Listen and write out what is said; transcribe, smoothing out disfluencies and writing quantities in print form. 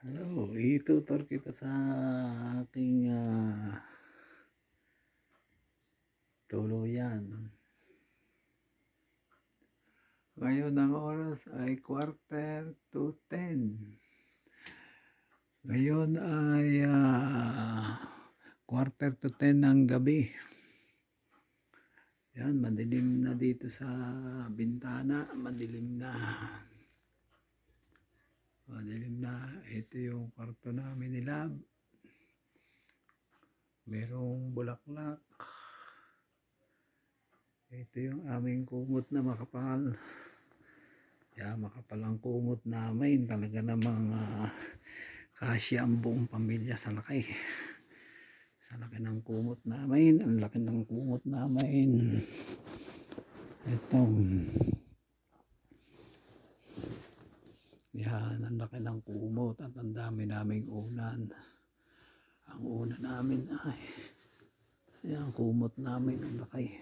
Hello, itutur kita sa aking tuluyan. Ngayon ang oras ay 9:45. Ngayon ay 9:45 ng gabi. Yan, madilim na dito sa bintana, madilim na. Madilim na. Ito yung kwarto namin ni Lab. Merong bulaklak. Ito yung aming kumot na makapal. Makapal ang kumot namin. Talaga namang kasya ang buong pamilya sa laki. Sa laki ng kumot namin. Ang laki ng kumot namin. Ito. Yan, ang laki ng kumot at ang dami naming unan. Ang unan namin ay ang kumot namin ang laki.